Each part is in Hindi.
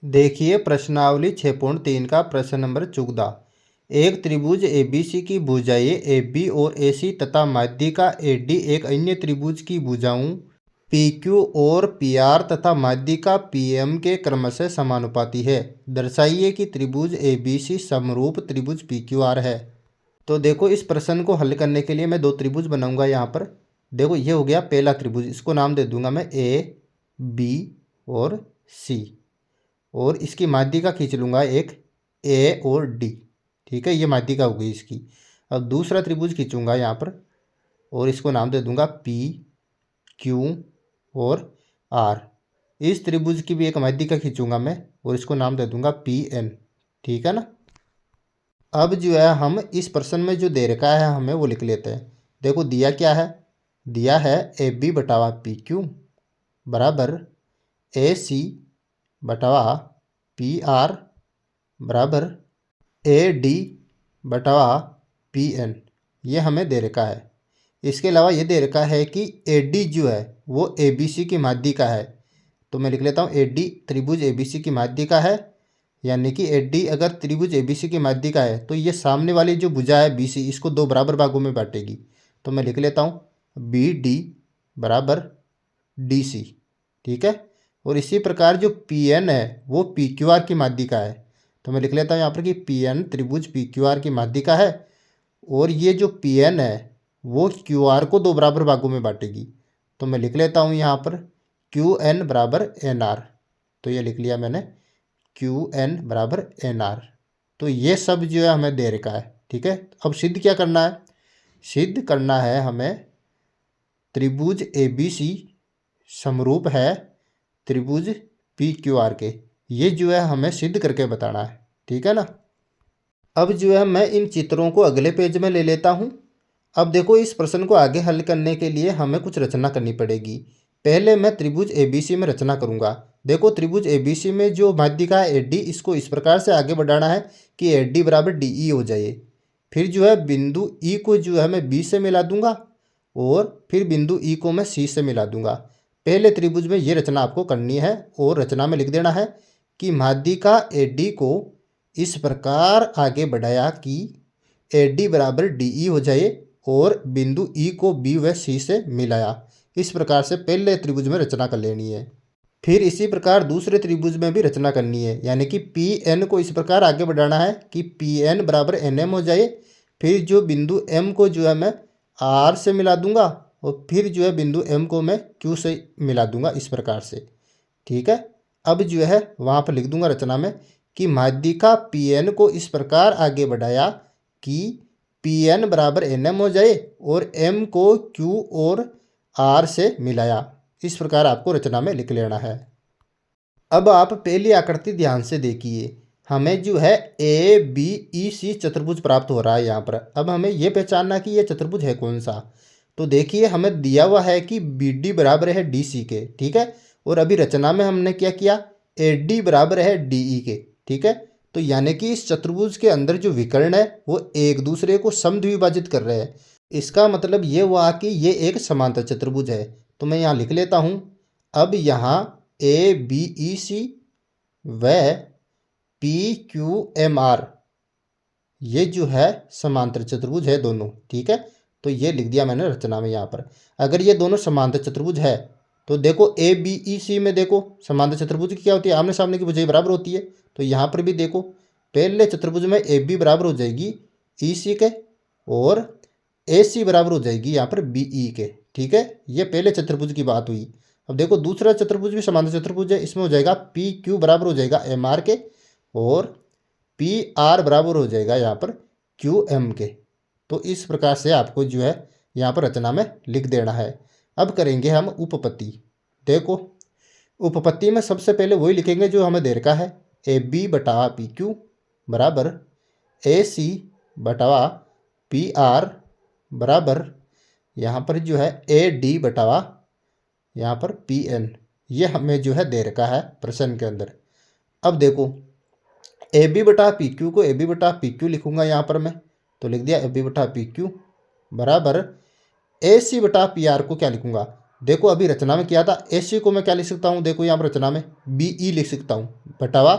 देखिए प्रश्नावली 6.3 का प्रश्न नंबर 14। एक त्रिभुज एबीसी की भुजाएं एबी और एसी तथा माध्यिका एडी एक अन्य त्रिभुज की भुजाओं पीक्यू और पीआर तथा माध्यिका पीएम के क्रमशः समानुपाती है। दर्शाइए कि त्रिभुज एबीसी समरूप त्रिभुज पीक्यूआर है। तो देखो इस प्रश्न को हल करने के लिए मैं दो त्रिभुज बनाऊंगा। यहाँ पर देखो ये हो गया पहला त्रिभुज, इसको नाम दे दूंगा मैं ए बी और सी, और इसकी माध्यिका खींच लूँगा एक ए और डी। ठीक है, ये माध्यिका हो गई इसकी। अब दूसरा त्रिभुज खींचूंगा यहाँ पर और इसको नाम दे दूंगा पी क्यू और आर। इस त्रिभुज की भी एक माध्यिका खींचूंगा मैं और इसको नाम दे दूंगा पी एन। ठीक है ना। अब जो है हम इस प्रश्न में जो दे रखा है हमें वो लिख लेते हैं। देखो दिया क्या है, दिया है ए बी बटावा पी क्यू बराबर ए सी बटावा पी आर बराबर ए डी बटावा पी एन, ये हमें दे रखा है। इसके अलावा ये दे रखा है कि ए डी जो है वो ए बी सी की माध्यिका है। तो मैं लिख लेता हूँ ए डी त्रिभुज ए बी सी की माध्यिका है, यानी कि ए डी अगर त्रिभुज ए बी सी की माध्यिका है तो ये सामने वाली जो भुजा है बी सी, इसको दो बराबर भागों में बांटेगी। तो मैं लिख लेता हूँ बी डी बराबर डी सी। ठीक है, और इसी प्रकार जो पी एन है वो पी क्यू आर की माध्यिका है। तो मैं लिख लेता हूँ यहाँ पर कि पी एन त्रिभुज पी क्यू आर की माध्यिका है, और ये जो पी एन है वो क्यू आर को दो बराबर भागों में बांटेगी। तो मैं लिख लेता हूँ यहाँ पर क्यू एन बराबर एन आर। तो ये लिख लिया मैंने क्यू एन बराबर एन आर। तो ये सब जो है हमें दे रखा है। ठीक है, अब सिद्ध क्या करना है, सिद्ध करना है हमें त्रिभुज ए बी सी समरूप है त्रिभुज पी क्यू आर के। ये जो है हमें सिद्ध करके बताना है। ठीक है ना। अब जो है मैं इन चित्रों को अगले पेज में ले लेता हूँ। अब देखो इस प्रश्न को आगे हल करने के लिए हमें कुछ रचना करनी पड़ेगी। पहले मैं त्रिभुज एबीसी में रचना करूँगा। देखो त्रिभुज एबीसी में जो माध्यिका है एडी, इसको इस प्रकार से आगे बढ़ाना है कि एडी बराबर डीई हो जाए। फिर जो है बिंदु ई को जो है मैं बी से मिला दूंगा और फिर बिंदु ई को मैं सी से मिला दूंगा। पहले त्रिभुज में ये रचना आपको करनी है और रचना में लिख देना है कि माध्यिका एडी को इस प्रकार आगे बढ़ाया कि एडी बराबर डीई हो जाए और बिंदु ई को बी व सी से मिलाया। इस प्रकार से पहले त्रिभुज में रचना कर लेनी है। फिर इसी प्रकार दूसरे त्रिभुज में भी रचना करनी है, यानी कि पी एन को इस प्रकार आगे बढ़ाना है कि पी एन बराबर एन एम हो जाए। फिर जो बिंदु एम को जो है मैं आर से मिला दूंगा और फिर जो है बिंदु एम को मैं क्यू से मिला दूंगा, इस प्रकार से। ठीक है, अब जो है वहाँ पर लिख दूंगा रचना में कि माध्यिका पी एन को इस प्रकार आगे बढ़ाया कि पी एन बराबर एन एम हो जाए और एम को क्यू और आर से मिलाया। इस प्रकार आपको रचना में लिख लेना है। अब आप पहली आकृति ध्यान से देखिए। हमें जो है ए बी ई सी चतुर्भुज प्राप्त हो रहा है यहाँ पर। अब हमें यह पहचानना कि यह चतुर्भुज है कौन सा। तो देखिए हमें दिया हुआ है कि बी डी बराबर है डी सी के। ठीक है, और अभी रचना में हमने क्या किया, ए डी बराबर है डी ई के। ठीक है, तो यानी कि इस चतुर्भुज के अंदर जो विकर्ण है वो एक दूसरे को समद्विभाजित कर रहे हैं। इसका मतलब ये हुआ कि ये एक समांतर चतुर्भुज है। तो मैं यहाँ लिख लेता हूँ। अब यहाँ ए बी ई सी व पी क्यू एम आर ये जो है समांतर चतुर्भुज है दोनों। ठीक है, तो ये लिख दिया मैंने रचना में यहाँ पर। अगर ये दोनों समांतर चतुर्भुज है तो देखो ए बी ई सी में देखो समांतर चतुर्भुज की क्या होती है, आमने सामने की भुजाएं बराबर होती है। तो यहाँ पर भी देखो पहले चतुर्भुज में ए बी बराबर हो जाएगी ई सी के और ए सी बराबर हो जाएगी यहाँ पर बी ई के। ठीक है, ये पहले चतुर्भुज की बात हुई। अब देखो दूसरा चतुर्भुज भी समांतर चतुर्भुज है, इसमें हो जाएगा पी क्यू बराबर हो जाएगा एम आर के और पी आर बराबर हो जाएगा यहाँ पर क्यू एम के। तो इस प्रकार से आपको जो है यहाँ पर रचना में लिख देना है। अब करेंगे हम उपपत्ति। देखो उपपत्ति में सबसे पहले वही लिखेंगे जो हमें दे रखा है, ए बी बटा पी क्यू बराबर ए सी बटा पी आर बराबर यहाँ पर जो है ए डी बटावा यहाँ पर पी एन। ये हमें जो है दे रखा है प्रश्न के अंदर। अब देखो ए बी बटा पी क्यू को ए बी बटा पी क्यू लिखूँगा यहाँ पर मैं। तो लिख दिया ए बी बटा पी क्यू बराबर ए सी बटा पी आर को क्या लिखूँगा, देखो अभी रचना में किया था, एस सी को मैं क्या लिख सकता हूँ, देखो यहाँ पर रचना में बी ई लिख सकता हूँ बटावा,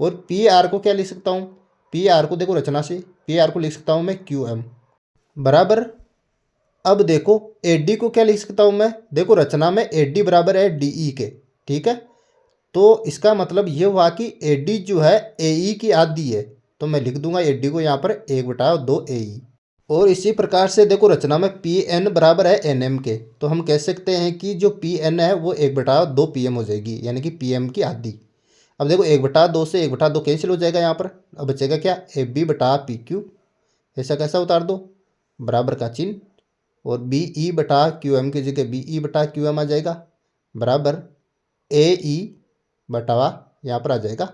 और पी आर को क्या लिख सकता हूँ, पी आर को देखो रचना से पी आर को लिख सकता हूँ मैं क्यू एम बराबर। अब देखो ए डी को क्या लिख सकता हूँ मैं, देखो रचना में ए डी बराबर है डी ई के, ठीक है। तो इसका मतलब ये हुआ कि ए डी जो है ए ई की आधी है, तो मैं लिख दूंगा ए डी को यहाँ पर 1/2 ए ई। और इसी प्रकार से देखो रचना में पी एन बराबर है एन एम के, तो हम कह सकते हैं कि जो पी एन है वो 1/2 पी एम हो जाएगी, यानी कि पी एम की आधी। अब देखो 1/2 से 1/2 कैंसिल हो जाएगा यहाँ पर, अब बचेगा क्या, ए बी बटा पी क्यू, ऐसा कैसा उतार दो बराबर का चिन्ह, और बी ई बटा क्यू एम की जगह बी ई बटा क्यू एम आ जाएगा बराबर ए ई बटावा यहाँ पर आ जाएगा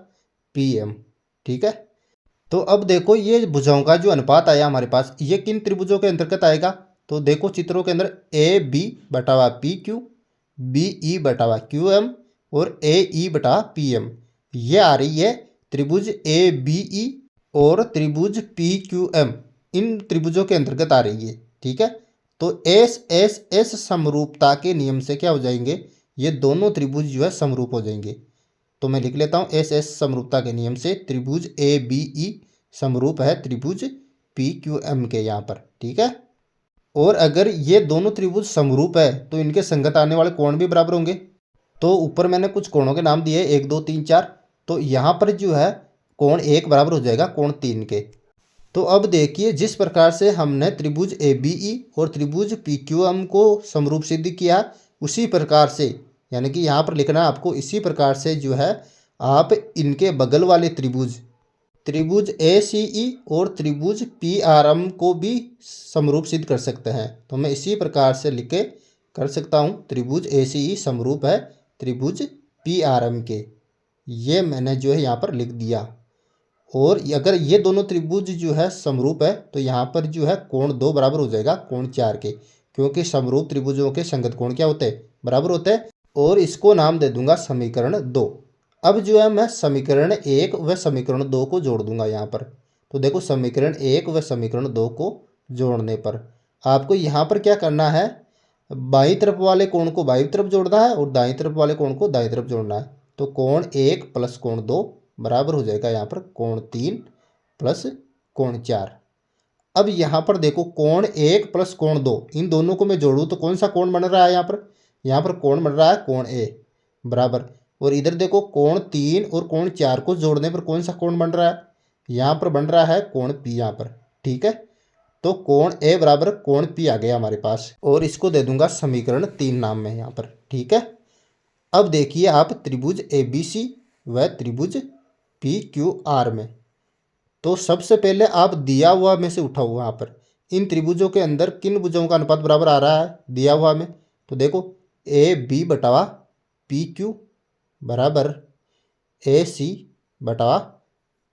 पी एम, ठीक है। तो अब देखो ये भुजाओं का जो अनुपात आया हमारे पास, ये किन त्रिभुजों के अंतर्गत आएगा, तो देखो चित्रों के अंदर ए बी बटावा पी क्यू, बी ई बटावा क्यू एम और ए ई बटा पी एम, ये आ रही है त्रिभुज ए बी ई और त्रिभुज पी क्यू एम, इन त्रिभुजों के अंतर्गत आ रही है, ठीक है। तो एस एस एस समरूपता के नियम से क्या हो जाएंगे, ये दोनों त्रिभुज जो है समरूप हो जाएंगे। तो मैं लिख लेता हूँ एस एस समरूपता के नियम से त्रिभुज ए बी ई समरूप है त्रिभुज पी क्यू एम के यहाँ पर, ठीक है। और अगर ये दोनों त्रिभुज समरूप है तो इनके संगत आने वाले कोण भी बराबर होंगे। तो ऊपर मैंने कुछ कोणों के नाम दिए 1 2 3 4, तो यहाँ पर जो है कोण 1 बराबर हो जाएगा कोण 3 के। तो अब देखिए जिस प्रकार से हमने त्रिभुज ए बी ई और त्रिभुज पी क्यू एम को समरूप सिद्ध किया, उसी प्रकार से यानी कि यहाँ पर लिखना है आपको, इसी प्रकार से जो है आप इनके बगल वाले त्रिभुज त्रिभुज ए सी ई और त्रिभुज पी आर एम को भी समरूप सिद्ध कर सकते हैं। तो मैं इसी प्रकार से लिख के कर सकता हूँ, त्रिभुज ए सी ई समरूप है त्रिभुज पी आर एम के, ये मैंने जो है यहाँ पर लिख दिया। और अगर ये दोनों त्रिभुज जो है समरूप है तो यहाँ पर जो है कोण 2 बराबर हो जाएगा कोण 4 के, क्योंकि समरूप त्रिभुजों के संगत कोण क्या होते हैं, बराबर होते हैं। और इसको नाम दे दूंगा समीकरण 2। अब जो है मैं समीकरण 1 व समीकरण 2 को जोड़ दूंगा यहाँ पर। तो देखो समीकरण 1 व समीकरण 2 को जोड़ने पर आपको यहाँ पर क्या करना है, बाईं तरफ वाले कोण को बाईं तरफ जोड़ना है और दाईं तरफ वाले कोण को दाईं तरफ जोड़ना है। तो कोण 1 प्लस कोण 2 बराबर हो जाएगा यहाँ पर कोण 3 प्लस कोण 4। अब यहाँ पर देखो कोण 1 प्लस कोण 2, इन दोनों को मैं जोड़ूँ तो कौन सा कोण बन रहा है, यहाँ पर कोण बन रहा है कोण ए बराबर। और इधर देखो कोण 3 और कोण 4 को जोड़ने पर कौन सा कोण बन रहा है, यहाँ पर बन रहा है कोण पी यहाँ पर, ठीक है। तो कोण ए बराबर कोण पी आ गया हमारे पास, और इसको दे दूंगा समीकरण 3 नाम में यहाँ पर, ठीक है। अब देखिए आप त्रिभुज ए बी सी व त्रिभुज पी क्यू आर में, तो सबसे पहले आप दिया हुआ में से उठाओ, वहाँ पर इन त्रिभुजों के अंदर किन भुजों का अनुपात बराबर आ रहा है दिया हुआ में, तो देखो ए बी बटावा पी क्यू बराबर ए सी बटावा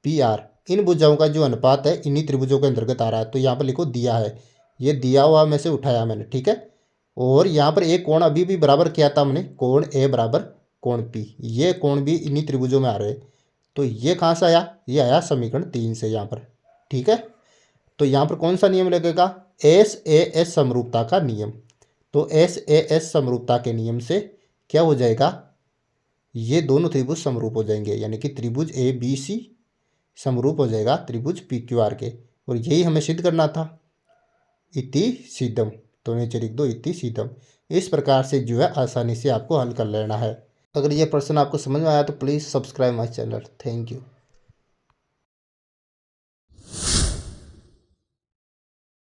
पी आर, इन भुजाओं का जो अनुपात है इन्हीं त्रिभुजों के अंतर्गत आ रहा है। तो यहाँ पर लिखो दिया है, ये दिया हुआ में से उठाया मैंने, ठीक है। और यहाँ पर एक कोण अभी भी बराबर किया था हमने, कोण ए बराबर कोण पी, ये कोण भी इन्हीं त्रिभुजों में आ रहे हैं। तो ये कहाँ से आया, ये आया समीकरण 3 से यहाँ पर, ठीक है। तो यहाँ पर कौन सा नियम लगेगा, एस ए एस समरूपता का नियम। तो एस ए एस समरूपता के नियम से क्या हो जाएगा, ये दोनों त्रिभुज समरूप हो जाएंगे, यानी कि त्रिभुज ए बी सी समरूप हो जाएगा त्रिभुज पी क्यू आर के। और यही हमें सिद्ध करना था, इति सिद्धम। तो नीचे लिख दो इति सिद्धम। इस प्रकार से जो है आसानी से आपको हल कर लेना है। अगर ये प्रश्न आपको समझ में आया तो please subscribe my channel. Thank you.